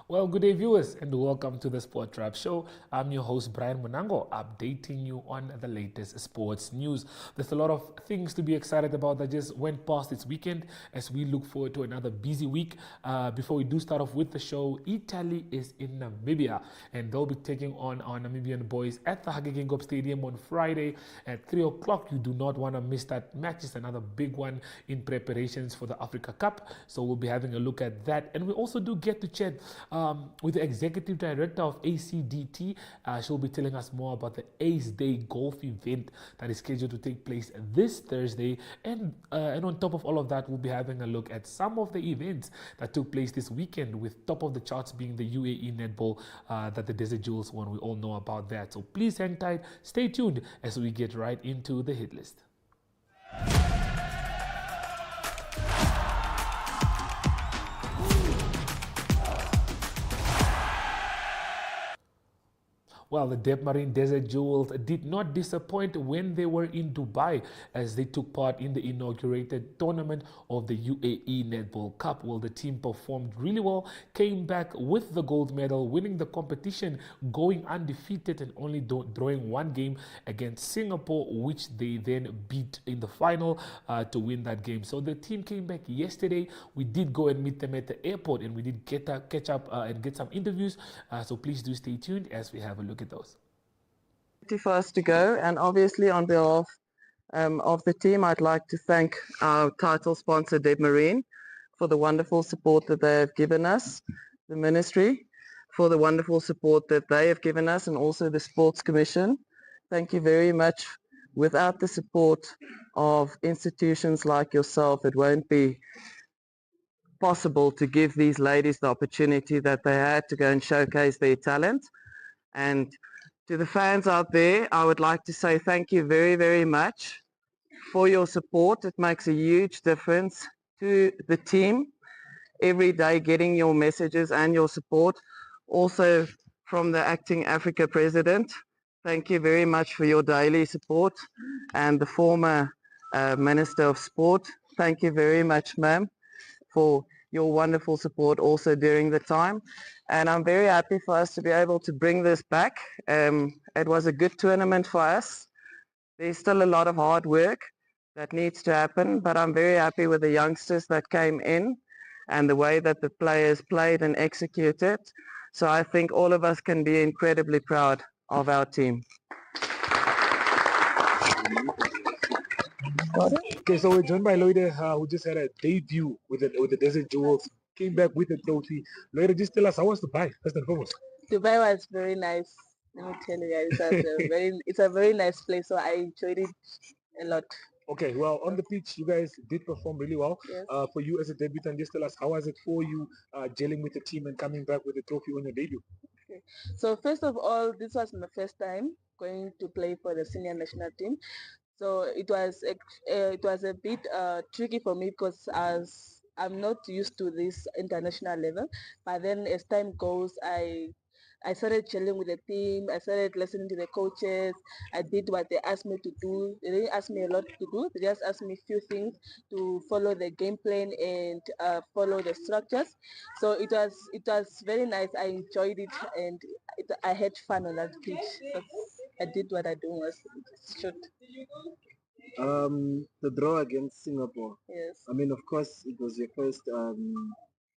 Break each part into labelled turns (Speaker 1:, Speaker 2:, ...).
Speaker 1: Well, good day, viewers, and welcome to the Sport Wrap Show. I'm your host, Brian Munango, updating you on the latest sports news. There's a lot of things to be excited about that just went past this weekend as we look forward to another busy week. Before we do start off with the show, Italy is in Namibia, and they'll be taking on our Namibian boys at the Hage Geingob Stadium on Friday at 3 o'clock. You do not want to miss that match. It's another big one in preparations for the Africa Cup. So we'll be having a look at that. And we also do get to chat with the executive director of ACDT. She'll be telling us more about the Ace Day golf event that is scheduled to take place this Thursday. And on top of all of that, we'll be having a look at some of the events that took place this weekend, with top of the charts being the UAE Netball that the Desert Jewels won. We all know about that. So please hang tight, stay tuned as we get right into the hit list. Well, the Debmarine Desert Jewels did not disappoint when they were in Dubai as they took part in the inaugurated tournament of the UAE Netball Cup. Well, the team performed really well, came back with the gold medal, winning the competition, going undefeated and only drawing one game against Singapore, which they then beat in the final to win that game. So the team came back yesterday. We did go and meet them at the airport, and we did catch up and get some interviews. So please do stay tuned as we have a look at those.
Speaker 2: For us to go, and obviously on behalf of the team, I'd like to thank our title sponsor Debmarine for the wonderful support that they have given us, the ministry for the wonderful support that they have given us, and also the Sports Commission. Thank you very much. Without the support of institutions like yourself, it won't be possible to give these ladies the opportunity that they had to go and showcase their talent. And to the fans out there, I would like to say thank you very, very much for your support. It makes a huge difference to the team every day, getting your messages and your support. Also from the acting Africa president, thank you very much for your daily support. And the former Minister of Sport, thank you very much, ma'am, for your wonderful support also during the time. And I'm very happy for us to be able to bring this back. It was a good tournament for us. There's still a lot of hard work that needs to happen, but I'm very happy with the youngsters that came in and the way that the players played and executed. So I think all of us can be incredibly proud of our team.
Speaker 1: Okay, so we're joined by Loida, who just had a debut with the Desert Jewels, came back with a trophy. Loida, just tell us, how was Dubai, first and foremost?
Speaker 3: Dubai was very nice. Let me tell you guys, it's a very nice place. So I enjoyed it a lot.
Speaker 1: Okay, well, on the pitch, you guys did perform really well.
Speaker 3: Yes.
Speaker 1: For you as a debutant, just tell us, how was it for you gelling with the team and coming back with a trophy on your debut?
Speaker 3: Okay. So first of all, this was my first time going to play for the senior national team. So it was a bit tricky for me because as I'm not used to this international level. But then as time goes, I started chilling with the team. I started listening to the coaches. I did what they asked me to do. They didn't ask me a lot to do. They just asked me a few things to follow the game plan and follow the structures. So it was very nice. I enjoyed it, and I had fun on that pitch. So I did what I do was should.
Speaker 4: The draw against Singapore.
Speaker 3: Yes.
Speaker 4: I mean, of course, it was your first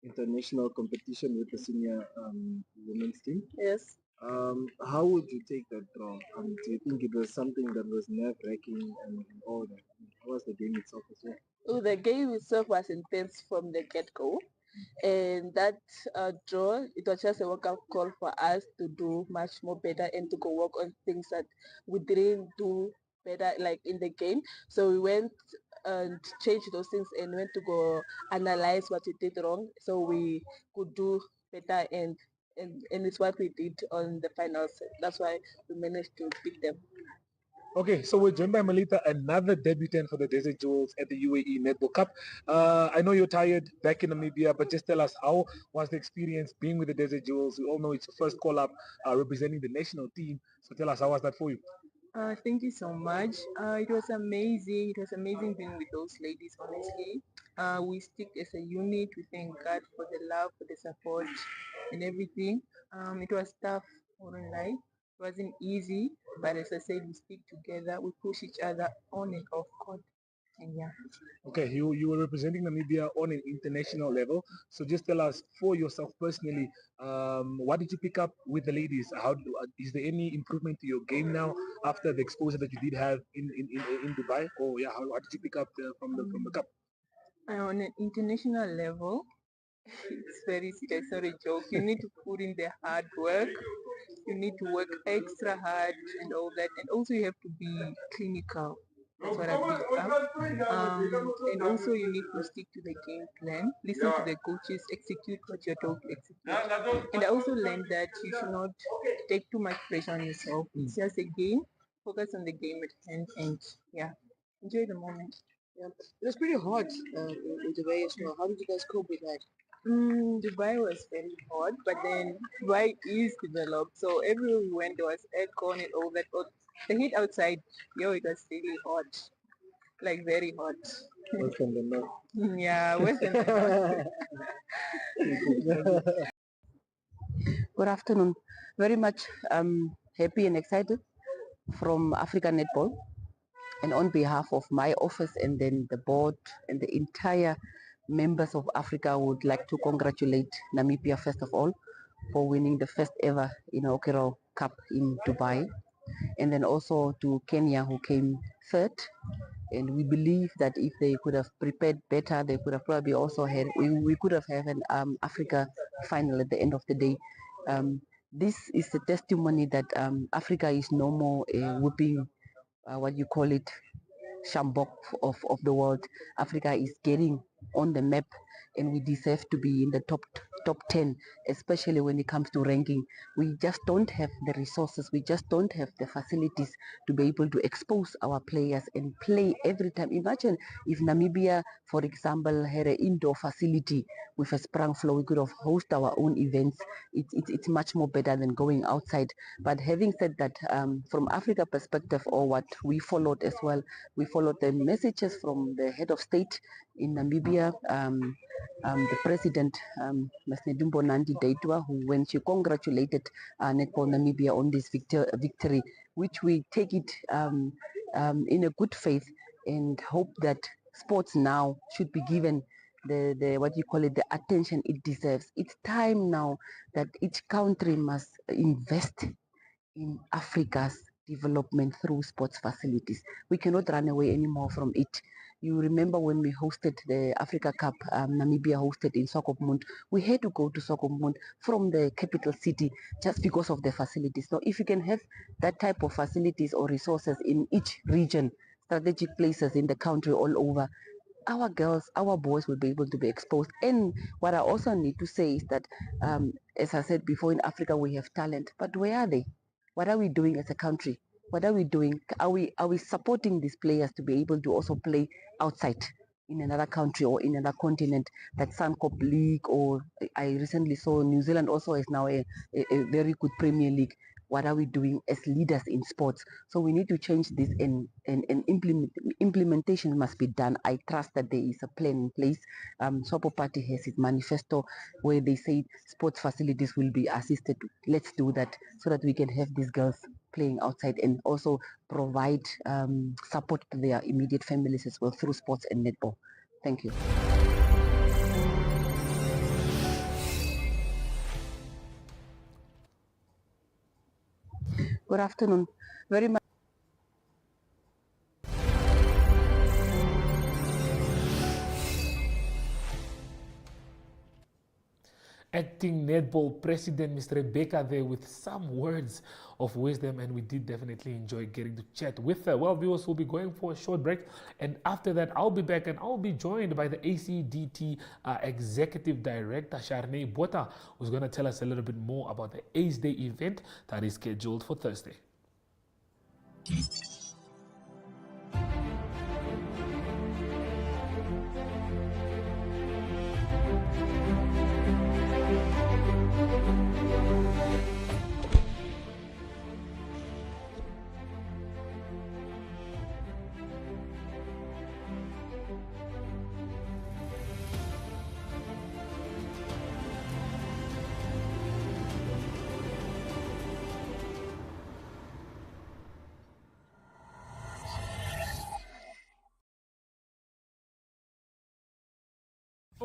Speaker 4: international competition with the senior women's team.
Speaker 3: Yes.
Speaker 4: How would you take that draw? Do you think it was something that was nerve-wracking and all that? How was the game itself as well?
Speaker 3: Oh, the game itself was intense from the get-go. And that draw, it was just a wake-up call for us to do much more better and to go work on things that we didn't do better like in the game. So we went and changed those things and went to go analyze what we did wrong so we could do better, and it's what we did on the finals. That's why we managed to beat them.
Speaker 1: Okay, so we're joined by Melita, another debutant for the Desert Jewels at the UAE Netball Cup. I know you're tired back in Namibia, but just tell us, how was the experience being with the Desert Jewels? We all know it's your first call-up representing the national team. So tell us, how was that for you?
Speaker 5: Thank you so much. It was amazing. It was amazing being with those ladies, honestly. We stick as a unit. We thank God for the love, for the support. and everything. It was tough, wouldn't lie. It wasn't easy, but as I said, we stick together, we push each other on and off court, and yeah.
Speaker 6: Okay, you were representing Namibia on an international level. So just tell us, for yourself personally, what did you pick up with the ladies? Is there any improvement to your game now after the exposure that you did have in Dubai? Or yeah, what did you pick up from the cup?
Speaker 5: On an international level, it's very serious, not a joke. You need to put in the hard work. You need to work extra hard and all that. And also you have to be clinical. That's what I picked up. And also you need to stick to the game plan. Listen to the coaches, execute what you're told to execute. And I also learned that you should not take too much pressure on yourself. It's just a game. Focus on the game at hand and yeah, enjoy the moment.
Speaker 7: Yeah. It was pretty hot in Dubai as well. How did you guys cope with that?
Speaker 5: Dubai was very hot, but then Dubai is developed. So everywhere we went, there was aircon and all that. But the heat outside, yo, it was really hot, like very hot.
Speaker 4: Worse than the north.
Speaker 5: Yeah, worse than the north.
Speaker 7: Good afternoon. Very much happy and excited from African Netball. And on behalf of my office and then the board and the entire members of Africa, would like to congratulate Namibia first of all for winning the first ever inaugural Cup in Dubai. And then also to Kenya, who came third. And we believe that if they could have prepared better, they could have probably also had, we could have had an Africa final at the end of the day. This is a testimony that Africa is no more whooping, what you call it, Shambok of the world. Africa is getting on the map, and we deserve to be in the top 10, especially when it comes to ranking. We just don't have the resources, we just don't have the facilities to be able to expose our players and play every time. Imagine if Namibia, for example, had an indoor facility with a sprung floor, we could have hosted our own events. It's much more better than going outside. But having said that, from Africa perspective, or what we followed as well, we followed the messages from the head of state in Namibia, the president, Ms. Nedumbo Nandi Daitwa, when she congratulated Netball Namibia on this victory, which we take it in a good faith and hope that sports now should be given the what you call it, the attention it deserves. It's time now that each country must invest in Africa's development through sports facilities. We cannot run away anymore from it. You remember when we hosted the Africa Cup, Namibia hosted in Swakopmund, we had to go to Swakopmund from the capital city just because of the facilities. So if you can have that type of facilities or resources in each region, strategic places in the country all over, our girls, our boys will be able to be exposed. And what I also need to say is that, as I said before, in Africa we have talent, but where are they? What are we doing as a country? What are we doing? Are we supporting these players to be able to also play outside in another country or in another continent, like Suncorp League, or I recently saw New Zealand also is now a very good Premier League. What are we doing as leaders in sports? So we need to change this, and implementation must be done. I trust that there is a plan in place. Swapo Party has its manifesto where they say sports facilities will be assisted. Let's do that so that we can have these girls playing outside and also provide support to their immediate families as well through sports and netball. Thank you. Good afternoon. Very much.
Speaker 1: Acting Netball President, Ms. Rebecca, there with some words of wisdom, and we did definitely enjoy getting to chat with her. Well, viewers, will be going for a short break, and after that, I'll be back, and I'll be joined by the ACDT Executive Director, Sharnay Bota, who's going to tell us a little bit more about the Ace Day event that is scheduled for Thursday.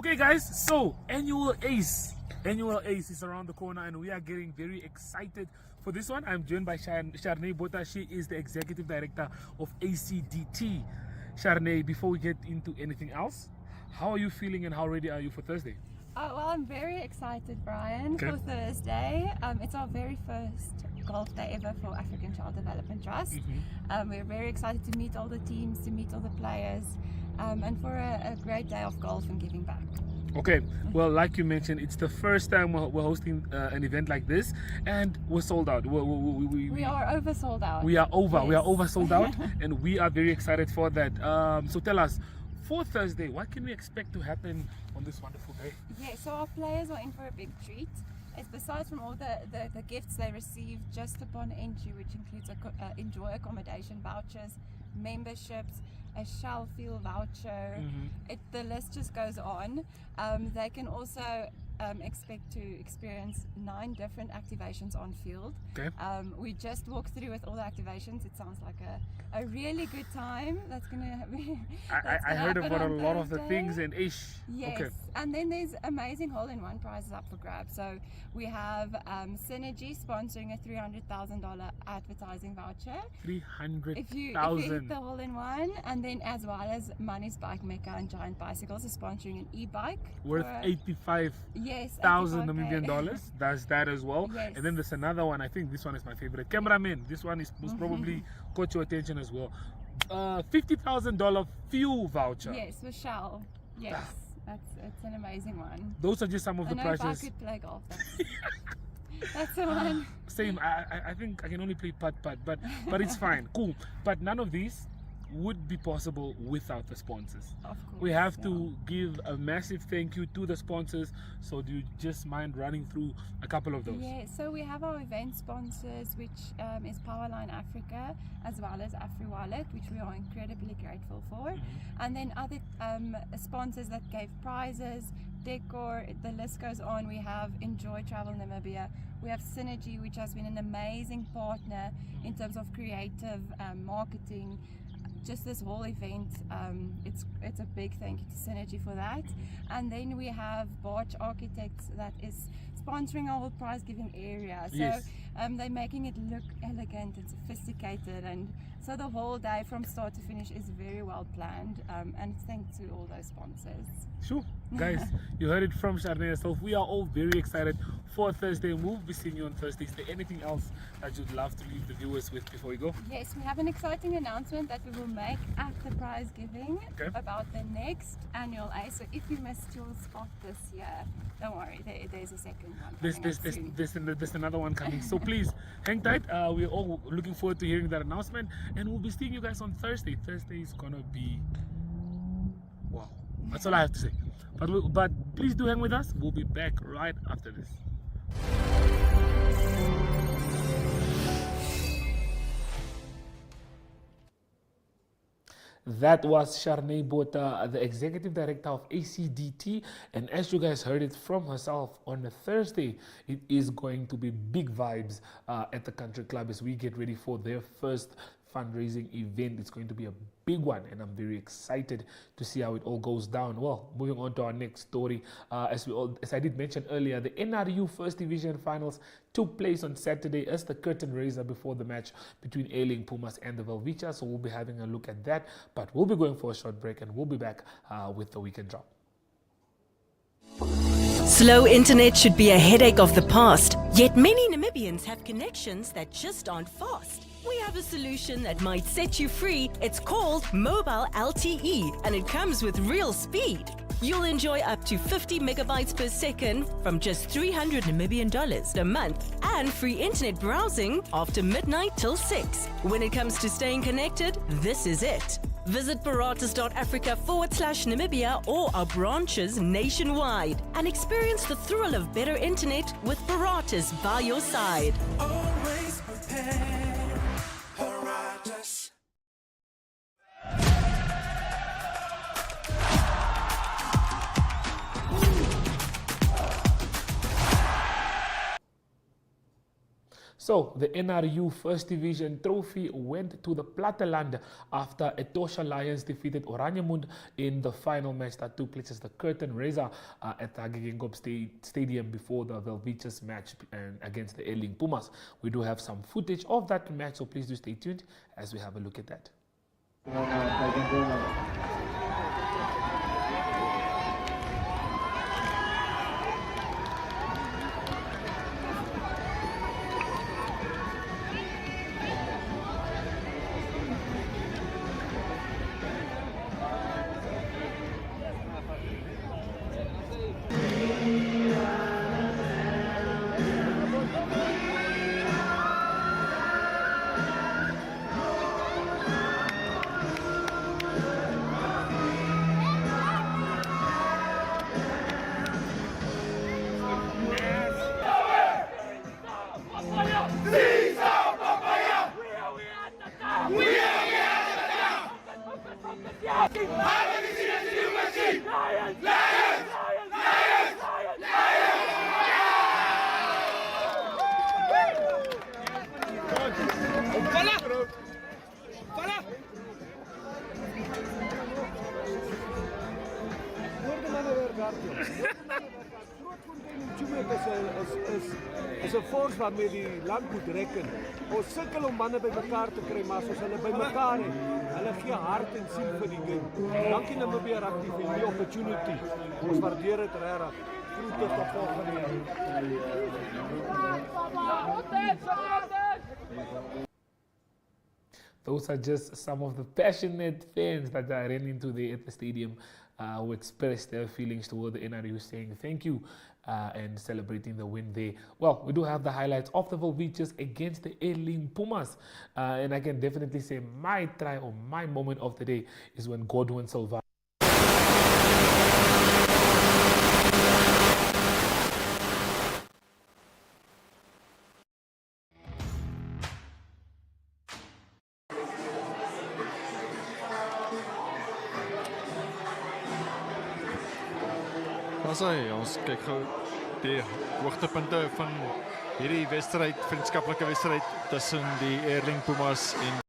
Speaker 1: Okay, guys, so Annual Ace is around the corner, and we are getting very excited for this one. I'm joined by Sharnay Botha. She is the Executive Director of ACDT. Sharnay, before we get into anything else, how are you feeling and how ready are you for Thursday?
Speaker 8: Well, I'm very excited, Brian,
Speaker 1: Okay.
Speaker 8: for Thursday. It's our very first golf day ever for African Child Development Trust. We're very excited to meet all the teams, to meet all the players, and for a great day of golf and giving back.
Speaker 1: Okay, well, like you mentioned, it's the first time we're hosting an event like this, and we're sold out.
Speaker 8: We are over sold out.
Speaker 1: We are over. We are
Speaker 8: Yes.
Speaker 1: over sold out, and we are very excited for that. So tell us, for Thursday, what can we expect to happen on this wonderful day?
Speaker 8: Yeah, so our players are in for a big treat. It's besides from all the gifts they receive just upon entry, which includes enjoy accommodation vouchers, memberships, a Shell fuel voucher. The list just goes on. They can also expect to experience 9 different activations on field.
Speaker 1: Okay.
Speaker 8: We just walked through with all the activations. It sounds like a really good time. That's gonna be.
Speaker 1: I heard about a lot of the things and ish.
Speaker 8: Yes,
Speaker 1: Okay.
Speaker 8: and then there's amazing hole-in-one prizes up for grabs. So we have Synergy sponsoring a $300,000 advertising voucher. If you hit the hole-in-one, and then as well as Money's Bike Mecca and Giant Bicycles is sponsoring an e-bike
Speaker 1: Worth
Speaker 8: for-
Speaker 1: 85,000
Speaker 8: yes,
Speaker 1: Namibian
Speaker 8: $85K.
Speaker 1: dollars. That's that as well.
Speaker 8: Yes.
Speaker 1: And then there's another one. I think this one is my favorite. Cameraman. This one is most probably caught your attention as well. $50,000 fuel voucher.
Speaker 8: Yes, with Shell. Yes, it's an amazing one.
Speaker 1: Those are just some of the
Speaker 8: I know if I
Speaker 1: prizes.
Speaker 8: could play golf, that's the one.
Speaker 1: Same. I think I can only play putt, but it's fine. Cool. But none of these would be possible without the sponsors.
Speaker 8: Of course.
Speaker 1: We have to give a massive thank you to the sponsors. So do you just mind running through a couple of those?
Speaker 8: Yeah, so we have our event sponsors, which is Powerline Africa, as well as AfriWallet, which we are incredibly grateful for. And then other sponsors that gave prizes, decor, the list goes on. We have Enjoy Travel Namibia. We have Synergy, which has been an amazing partner in terms of creative marketing. Just this whole event, it's a big thank you to Synergy for that. And then we have Barch Architects that is sponsoring our whole prize giving area. So
Speaker 1: Yes.
Speaker 8: they're making it look elegant and sophisticated, and so the whole day from start to finish is very well planned, and thanks to all those sponsors.
Speaker 1: Sure. Guys, you heard it from Sharnay herself. We are all very excited for Thursday. We'll be seeing you on Thursday. Is there anything else that you'd love to leave the viewers with before we go?
Speaker 8: Yes, we have an exciting announcement that we will make at the prize giving
Speaker 1: Okay.
Speaker 8: about the next annual Ace. So if you missed your spot this year, don't worry, there's a second one.
Speaker 1: There's another one coming. So please hang tight. We're all looking forward to hearing that announcement, and we'll be seeing you guys on Thursday. Thursday is gonna be wow. That's all I have to say. But please do hang with us. We'll be back right after this. That was Sharnay Botha, the Executive Director of ACDT. And as you guys heard it from herself, on a Thursday, it is going to be big vibes at the Country Club as we get ready for their first fundraising event. It's going to be a big one, and I'm very excited to see how it all goes down. Well, moving on to our next story, as I did mention earlier, the NRU First Division Finals took place on Saturday as the curtain raiser before the match between Ailing Pumas and the Velvicha. So we'll be having a look at that, but we'll be going for a short break, and we'll be back with the weekend drop.
Speaker 9: Slow internet should be a headache of the past, yet many Namibians have connections that just aren't fast. We have a solution that might set you free. It's called Mobile LTE, and it comes with real speed. You'll enjoy up to 50 megabytes per second from just $300 Namibian a month, and free internet browsing after midnight till 6. When it comes to staying connected, this is it. Visit Paratus.Africa/Namibia or our branches nationwide and experience the thrill of better internet with Paratus by your side.
Speaker 10: Always prepared, Paratus.
Speaker 1: So, the NRU First Division trophy went to the Platteland after Etosha Lions defeated Oranjemund in the final match that took place as the curtain raiser at the Guggenheim Stadium before the Velviches match against the Erling Pumas. We do have some footage of that match, so please do stay tuned as we have a look at that.
Speaker 11: is 'n force waarmee die land moet reken. Ons sukkel om manne bymekaar te kry, maar as ons hulle bymekaar het, hulle gee hart en siel vir die game. Dankie Namibia Rugby vir die opportunity. Ons waardeer dit regtig. Groete tot volgende jaar.
Speaker 1: Those are just some of the passionate fans that are ran into at the stadium who expressed their feelings toward the NRU, saying thank you and celebrating the win there. Well, we do have the highlights of the Velviches against the Erling Pumas. And I can definitely say my try or my moment of the day is when Godwin Silva
Speaker 12: Ons kyk gou die hoogtepunte van hierdie wedstryd, vriendskaplike wedstryd tussen die Erling Pumas en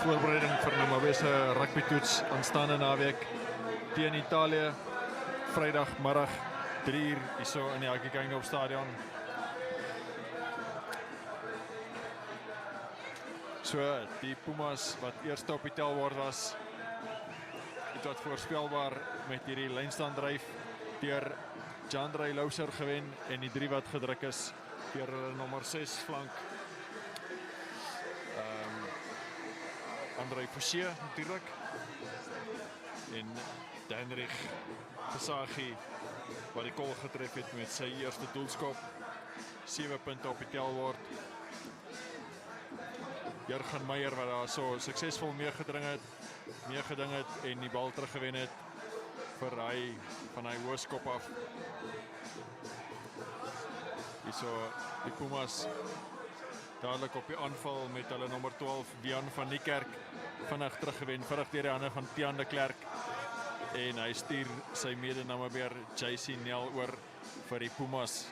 Speaker 12: voorbereiding vir Namibia se rugby toets aanstaande naweek teen Italië Vrydagmiddag 3:00 hierso in die Guggenheim Stadion. So die Pumas wat eerste op die tellbord was, het wat voorspelbaar met hierdie lynstaandryf deur Jandrey Louser gewen en die 3 wat gedruk is deur nommer 6 flank Andrei Forsier natuurlijk en Deinrich Versaghi wat die kol getref het met sy eerste doelskop, 7 punte op die tellbord. Jurgen Meyer wat daar so suksesvol meegeding het en die bal teruggewen het vir hy van hy hoërskop af. Hierso die Pumas dadelik op die aanval met hulle nommer 12 Wian van Niekerk vinnig teruggewen, vinnig deur die hande van Tiaan de Klerk en hy stuur sy mede-Namibier JC Nel oor vir die Pumas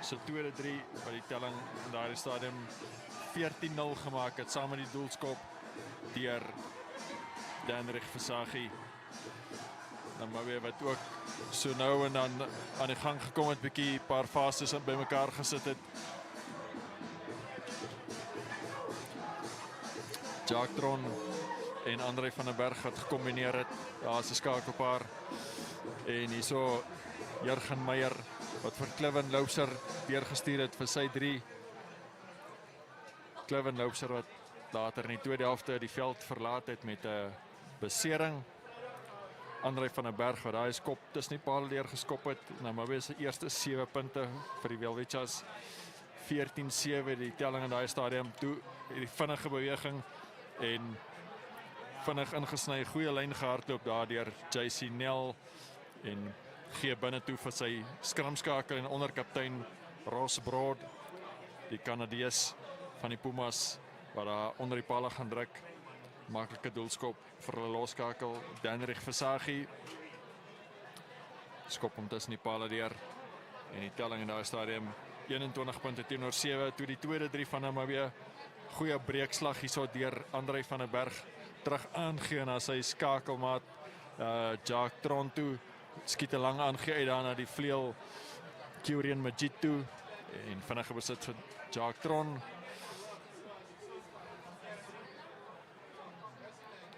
Speaker 12: se tweede 3 wat die telling in daardie stadium 14-0 gemaak het saam met die doelskop deur Deinrich Versaghi. Namibia wat ook so nou en dan aan die gang gekom het, bietjie paar fases by mekaar gesit het. Jacques Tron en André van den Berg wat gekombineer het. Daar is 'n skakelpaar. En hierso Jurgen Meyer wat vir Cliven Louser deurgestuur het vir sy 3. Cliven Louser wat later in die tweede helfte die veld verlaat het met 'n besering. André van den Berg wat daai skop tussen die paal deur geskop het. Namibia se eerste 7 punte vir die Velviches. 14-7 die telling in daai stadium toe die vinnige beweging en vinnig ingesny, goeie lyn gehardloop daardeur JC Nel en gee binne toe vir sy skramskakel en onderkaptein Ross Broad, die Kanadees van die Pumas wat daar onder die palle gaan druk. Maklike doelskop vir hulle loskakel. Deinrich Versaghi skop hom tussen die palle deur. En die telling in daai stadium 21 punte teenoor 7 toe die tweede 3 van Namibië. Goeie breekslag hierso deur André van der Berg terug aangee na sy skakelmaat Jacques Tron toe. Skiet 'n lang aangee uit daar na die vleuel Kiurien Majid toe en vinnige besit vir Jacques Tron.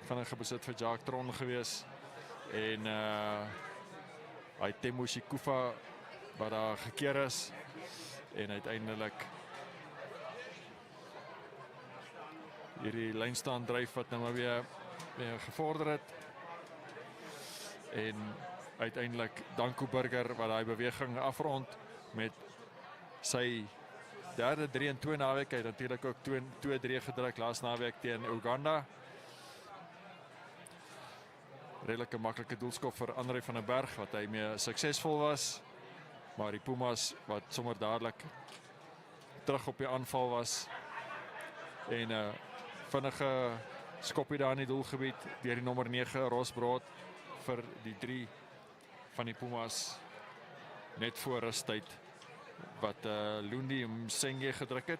Speaker 12: Vinnige besit vir Jacques Tron gewees en hy Temushi Kufa wat daar gekeer is en uiteindelik hierdie lynstaan dryf wat nou maar weer gevorder het en uiteindelik Danko Burger wat daai beweging afrond met sy derde 3-2 naweek. Hy het natuurlik ook 2-3 gedruk laas naweek teen Uganda. Redelike maklike doelskop vir André van der Berg wat hy mee suksesvol was. Maar die Pumas wat sommer dadelik terug op die aanval was en vinnige skoppie daar in die doelgebied deur die nommer 9 Rosbrood vir die 3 van die Pumas net voor rustyd wat Lundi Msenge gedruk het.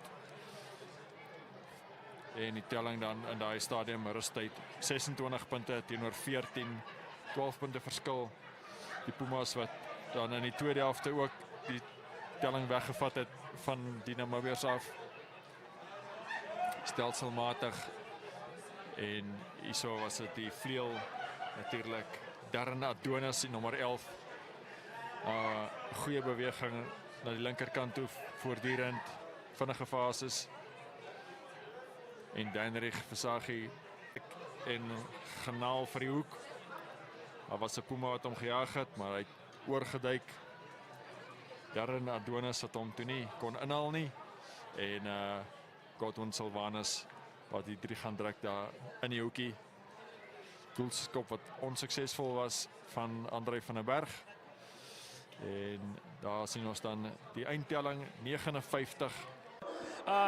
Speaker 12: En die telling dan in daai stadium rustyd 26 punte teenoor 14, 12 punte verskil. Die Pumas wat dan in die tweede helfte ook die telling weggevat het van die Namibiërs af. Stelselmatig en hierso was dit die vleuel natuurlik Darren Adonis die nommer 11. Goeie beweging na die linkerkant toe voortdurend vinnige fases en Deinrich Versaghi en genaal vir die hoek. Daar was 'n Puma wat hom gejaag het, maar hy het oorgeduik. Darren Adonis wat hom toe nie kon inhaal nie en Godwin Silvanus wat die 3 gaan druk daar in die hoekie. Doelskop wat onsuksesvol was van André van der Berg. En daar sien ons dan die eindtelling 59.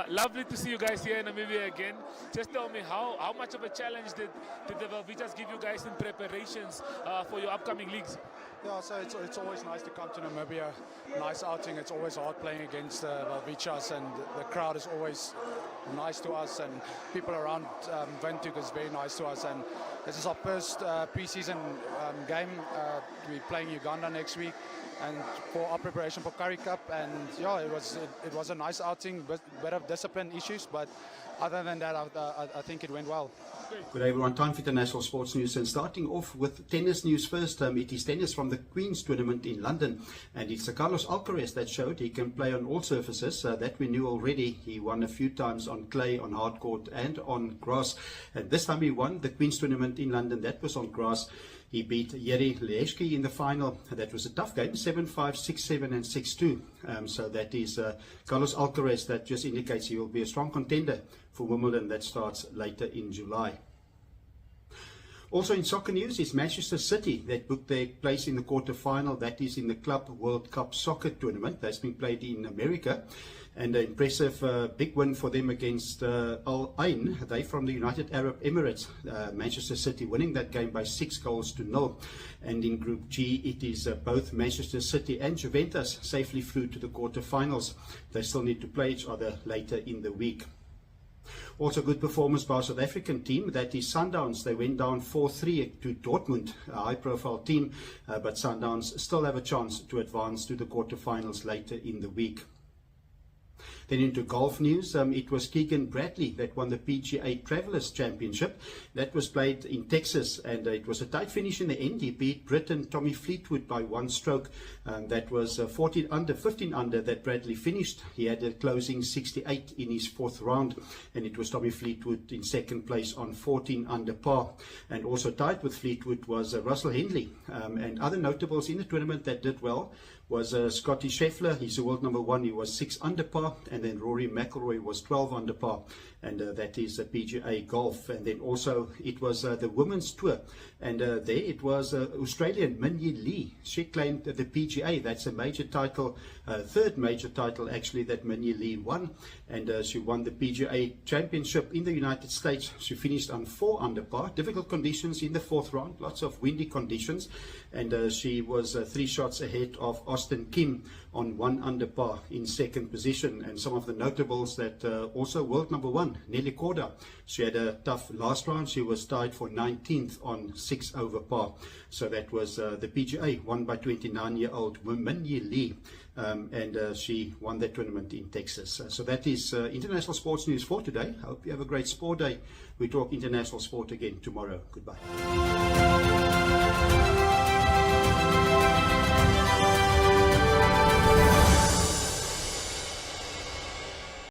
Speaker 1: Lovely to see you guys here in Namibia again. Just tell me how much of a challenge did the Velvetas give you guys in preparations for your upcoming leagues?
Speaker 13: Yeah, so it's always nice to come to Namibia. Nice outing. It's always hard playing against Velvetas, and the crowd is always nice to us, and people around Windhoek is very nice to us. And this is our first pre-season game. We're playing Uganda next week, and for our preparation for Currie Cup. And yeah, it was a nice outing. Bit of discipline issues, but other than that, I think it went well.
Speaker 14: Good day everyone, time for international sports news, and starting off with tennis news first. It is tennis from the Queen's Tournament in London, and it's Carlos Alcaraz that showed he can play on all surfaces. That we knew already. He won a few times on clay, on hard court and on grass, and this time he won the Queen's Tournament in London. That was on grass. He beat Jiri Lehecki in the final. That was a tough game, 7-5, 6-7 and 6-2. So that is Carlos Alcaraz. That just indicates he will be a strong contender for Wimbledon. That starts later in July. Also in soccer news is Manchester City that booked their place in the quarter-final. That is in the Club World Cup Soccer Tournament that's been played in America. And an impressive big win for them against Al Ain. They from the United Arab Emirates. Manchester City winning that game by 6-0. And in Group G, it is both Manchester City and Juventus safely through to the quarter-finals. They still need to play each other later in the week. Also good performance by our South African team, that is Sundowns. They went down 4-3 to Dortmund, a high-profile team, but Sundowns still have a chance to advance to the quarterfinals later in the week. Then into golf news, it was Keegan Bradley that won the PGA Travelers Championship. That was played in Texas, and it was a tight finish in the end. He beat Briton Tommy Fleetwood by 1 stroke. That was 15 under that Bradley finished. He had a closing 68 in his 4th round, and it was Tommy Fleetwood in 2nd place on 14 under par. And also tied with Fleetwood was Russell Henley. And other notables in the tournament that did well was Scotty Scheffler. He's the world number 1. He was 6 under par. par, and then Rory McIlroy was 12 under par, and that is PGA Golf. And then also it was the Women's Tour, and there it was Australian Minjee Lee. She claimed the PGA. That's a major title, third major title actually that Minjee Lee won, and she won the PGA Championship in the United States. She finished on 4 under par. Difficult conditions in the 4th round, lots of windy conditions, and she was 3 shots ahead of Austin Kim on 1 under par in 2nd position. And some of the notables that also world number 1, Nelly Korda. She had a tough last round. She was tied for 19th on 6 over par. So that was the PGA won by 29-year-old Minjee Lee. And she won that tournament in Texas. So that is international sports news for today. I hope you have a great sport day. We talk international sport again tomorrow. Goodbye.